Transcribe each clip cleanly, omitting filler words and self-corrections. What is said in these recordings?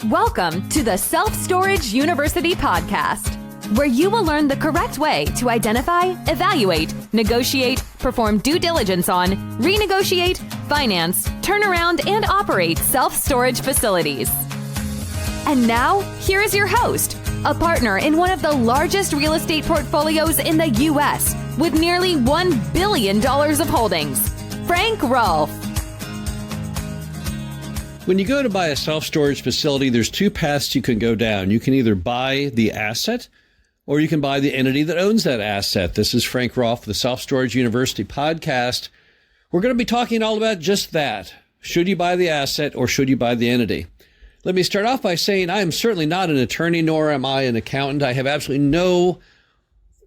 Welcome to the Self Storage University podcast, where you will learn the correct way to identify, evaluate, negotiate, perform due diligence on, renegotiate, finance, turn around, and operate self-storage facilities. And now, here is your host, a partner in one of the largest real estate portfolios in the U.S. with nearly $1 billion of holdings, Frank Rolfe. When you go to buy a self-storage facility, there's two paths you can go down. You can either buy the asset or you can buy the entity that owns that asset. This is Frank Rolfe, the Self Storage University podcast. We're going to be talking all about just that. Should you buy the asset or should you buy the entity? Let me start off by saying I am certainly not an attorney, nor am I an accountant. I have absolutely no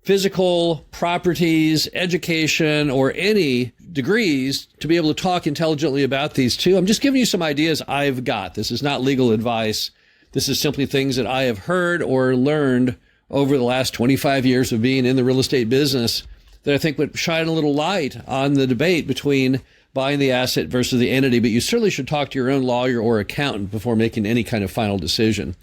physical properties, education, or any degrees to be able to talk intelligently about these two. I'm just giving you some ideas I've got. This is not legal advice. This is simply things that I have heard or learned over the last 25 years of being in the real estate business that I think would shine a little light on the debate between buying the asset versus the entity. But you certainly should talk to your own lawyer or accountant before making any kind of final decision.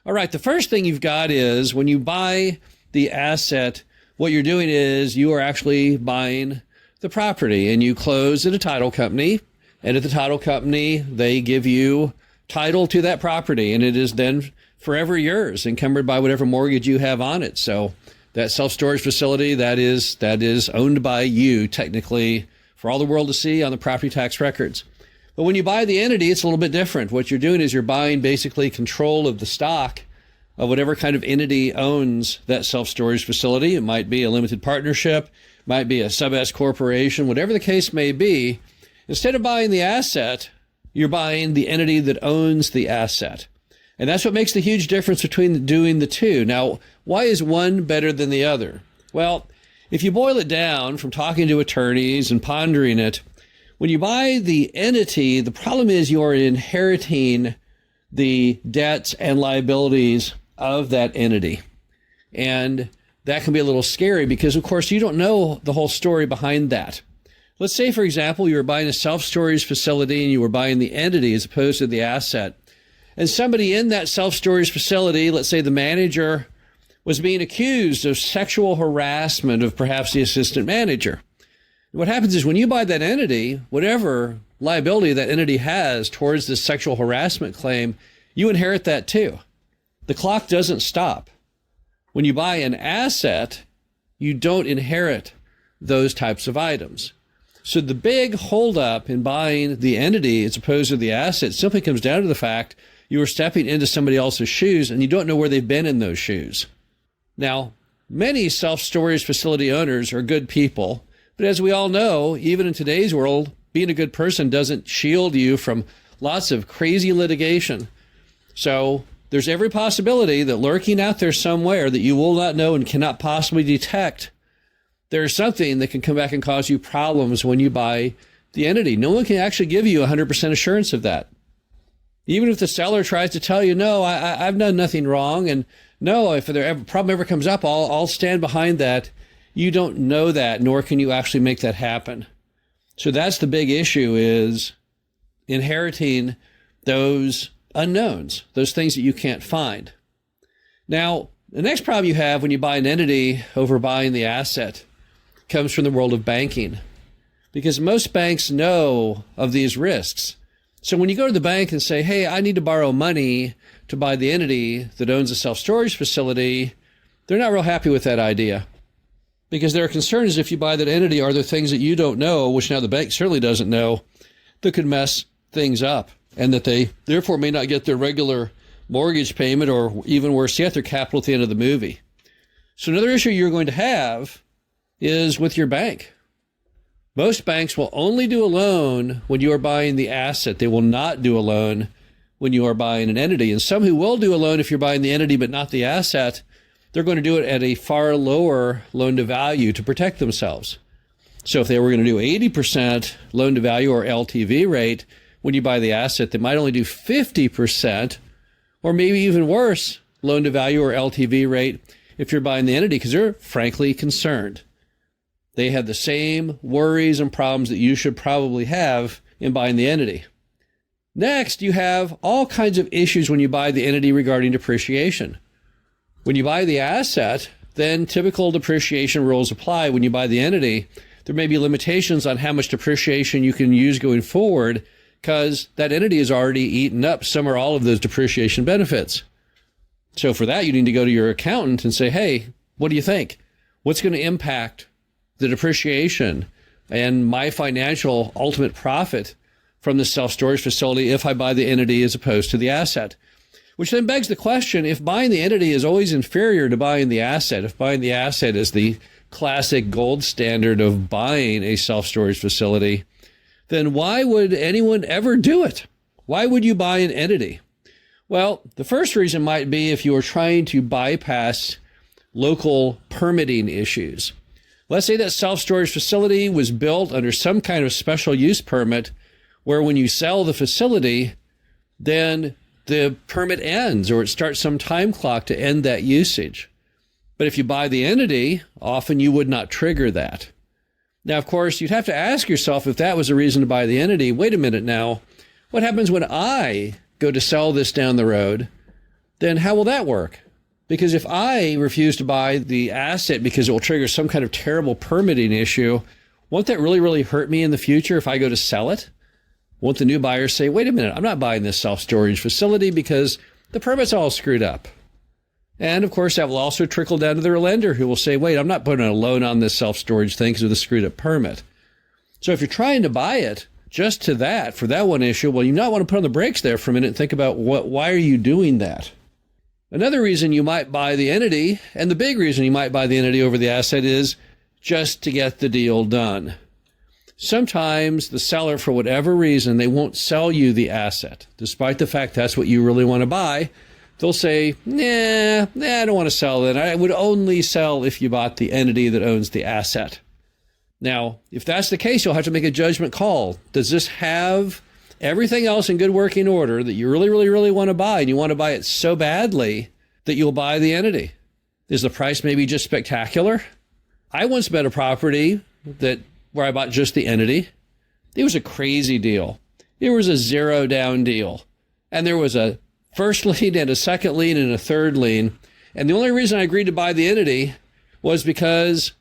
All right, the first thing you've got is when you buy the asset, what you're doing is you are actually buying the property, and you close at a title company, and at the title company, they give you title to that property, and it is then forever yours, encumbered by whatever mortgage you have on it. So that self-storage facility, that is owned by you, technically, for all the world to see on the property tax records. But when you buy the entity, it's a little bit different. What you're doing is you're buying basically control of the stock of whatever kind of entity owns that self-storage facility. It might be a limited partnership, might be a sub-S corporation, whatever the case may be. Instead of buying the asset, you're buying the entity that owns the asset. And that's what makes the huge difference between doing the two. Now, why is one better than the other? Well, if you boil it down from talking to attorneys and pondering it, when you buy the entity, the problem is you are inheriting the debts and liabilities of that entity. And that can be a little scary because, of course, you don't know the whole story behind that. Let's say, for example, you were buying a self-storage facility and you were buying the entity as opposed to the asset. And somebody in that self-storage facility, let's say the manager, was being accused of sexual harassment of perhaps the assistant manager. What happens is when you buy that entity, whatever liability that entity has towards this sexual harassment claim, you inherit that too. The clock doesn't stop. When you buy an asset, you don't inherit those types of items. So the big holdup in buying the entity as opposed to the asset simply comes down to the fact you are stepping into somebody else's shoes and you don't know where they've been in those shoes. Now, many self-storage facility owners are good people, but as we all know, even in today's world, being a good person doesn't shield you from lots of crazy litigation. So there's every possibility that lurking out there somewhere that you will not know and cannot possibly detect, there's something that can come back and cause you problems when you buy the entity. No one can actually give you 100% assurance of that. Even if the seller tries to tell you, no, I've done nothing wrong, and no, if a problem ever comes up, I'll stand behind that. You don't know that, nor can you actually make that happen. So that's the big issue, is inheriting those unknowns, those things that you can't find. Now, the next problem you have when you buy an entity over buying the asset comes from the world of banking, because most banks know of these risks. So when you go to the bank and say, hey, I need to borrow money to buy the entity that owns a self-storage facility, they're not real happy with that idea, because their concern is if you buy that entity, are there things that you don't know, which now the bank certainly doesn't know, that could mess things up, and that they therefore may not get their regular mortgage payment, or even worse yet, their capital at the end of the movie. So another issue you're going to have is with your bank. Most banks will only do a loan when you are buying the asset. They will not do a loan when you are buying an entity. And some who will do a loan if you're buying the entity but not the asset, they're going to do it at a far lower loan to value to protect themselves. So if they were going to do 80% loan to value or LTV rate when you buy the asset, they might only do 50%, or maybe even worse, loan to value or LTV rate if you're buying the entity, because they're frankly concerned. They have the same worries and problems that you should probably have in buying the entity. Next, you have all kinds of issues when you buy the entity regarding depreciation. When you buy the asset, then typical depreciation rules apply. When you buy the entity, there may be limitations on how much depreciation you can use going forward because that entity has already eaten up some or all of those depreciation benefits. So for that, you need to go to your accountant and say, hey, what do you think? What's going to impact the depreciation and my financial ultimate profit from the self-storage facility if I buy the entity as opposed to the asset? Which then begs the question, if buying the entity is always inferior to buying the asset, if buying the asset is the classic gold standard of buying a self-storage facility, then why would anyone ever do it? Why would you buy an entity? Well, the first reason might be if you are trying to bypass local permitting issues. Let's say that self-storage facility was built under some kind of special use permit where when you sell the facility, then the permit ends or it starts some time clock to end that usage. But if you buy the entity, often you would not trigger that. Now, of course, you'd have to ask yourself if that was a reason to buy the entity. Wait a minute now. What happens when I go to sell this down the road? Then how will that work? Because if I refuse to buy the asset because it will trigger some kind of terrible permitting issue, won't that really, really hurt me in the future if I go to sell it? Won't the new buyer say, wait a minute, I'm not buying this self-storage facility because the permit's all screwed up? And of course, that will also trickle down to their lender who will say, wait, I'm not putting a loan on this self-storage thing because of the screwed up permit. So if you're trying to buy it just to that, for that one issue, well, you not want to put on the brakes there for a minute and think about why are you doing that? Another reason you might buy the entity, and the big reason you might buy the entity over the asset, is just to get the deal done. Sometimes the seller, for whatever reason, they won't sell you the asset, despite the fact that's what you really want to buy. They'll say, nah, I don't want to sell it. I would only sell if you bought the entity that owns the asset. Now, if that's the case, you'll have to make a judgment call. Does this have everything else in good working order that you really, really, really want to buy, and you want to buy it so badly that you'll buy the entity? Is the price maybe just spectacular? I once bought a property where I bought just the entity. It was a crazy deal. It was a zero down deal. And there was a first lien and a second lien and a third lien. And the only reason I agreed to buy the entity was because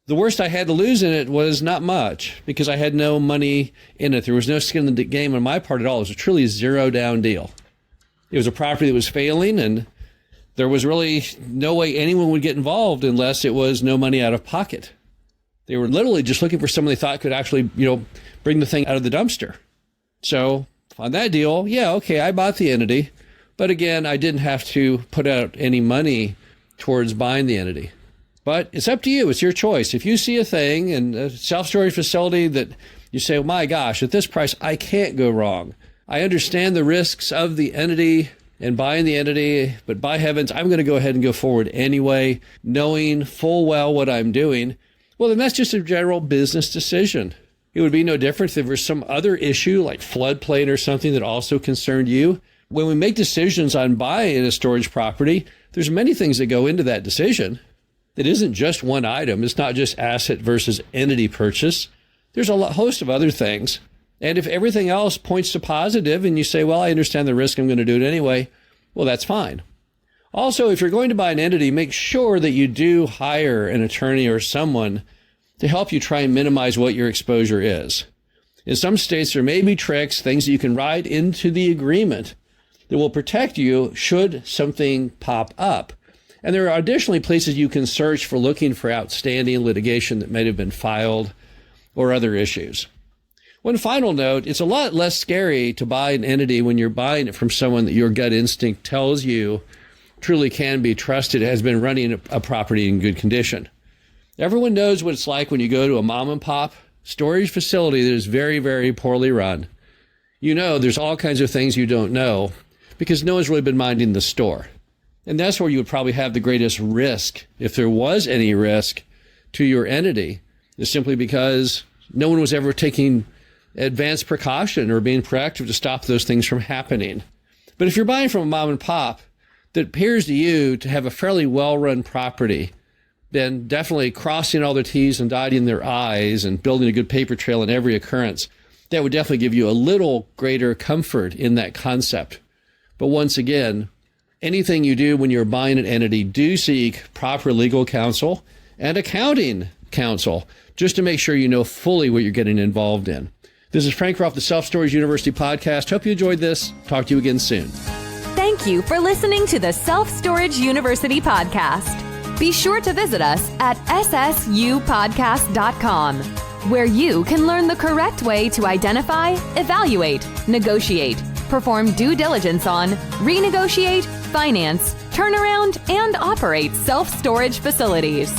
the worst I had to lose in it was not much, because I had no money in it. There was no skin in the game on my part at all. It was a truly zero down deal. It was a property that was failing, and there was really no way anyone would get involved unless it was no money out of pocket. They were literally just looking for someone they thought could actually, bring the thing out of the dumpster. So on that deal, yeah, okay, I bought the entity. But again, I didn't have to put out any money towards buying the entity. But it's up to you. It's your choice. If you see a thing in a self-storage facility that you say, oh my gosh, at this price, I can't go wrong. I understand the risks of the entity and buying the entity, but by heavens, I'm going to go ahead and go forward anyway, knowing full well what I'm doing. Well, then that's just a general business decision. It would be no different if there was some other issue like floodplain or something that also concerned you. When we make decisions on buying a storage property, there's many things that go into that decision. It isn't just one item. It's not just asset versus entity purchase. There's a host of other things. And if everything else points to positive and you say, well, I understand the risk, I'm going to do it anyway, well, that's fine. Also, if you're going to buy an entity, make sure that you do hire an attorney or someone to help you try and minimize what your exposure is. In some states, there may be tricks, things that you can write into the agreement that will protect you should something pop up. And there are additionally places you can search for looking for outstanding litigation that may have been filed or other issues. One final note, it's a lot less scary to buy an entity when you're buying it from someone that your gut instinct tells you truly can be trusted, has been running a property in good condition. Everyone knows what it's like when you go to a mom and pop storage facility that is very, very poorly run. You know there's all kinds of things you don't know because no one's really been minding the store. And that's where you would probably have the greatest risk, if there was any risk to your entity, is simply because no one was ever taking advanced precaution or being proactive to stop those things from happening. But if you're buying from a mom and pop that appears to you to have a fairly well-run property, then definitely crossing all their T's and dotting their I's and building a good paper trail in every occurrence, that would definitely give you a little greater comfort in that concept. But once again, anything you do when you're buying an entity, do seek proper legal counsel and accounting counsel just to make sure you know fully what you're getting involved in. This is Frank Rolfe, the Self Storage University podcast. Hope you enjoyed this. Talk to you again soon. Thank you for listening to the Self Storage University podcast. Be sure to visit us at ssupodcast.com, where you can learn the correct way to identify, evaluate, negotiate, perform due diligence on, renegotiate, finance, turnaround, and operate self-storage facilities.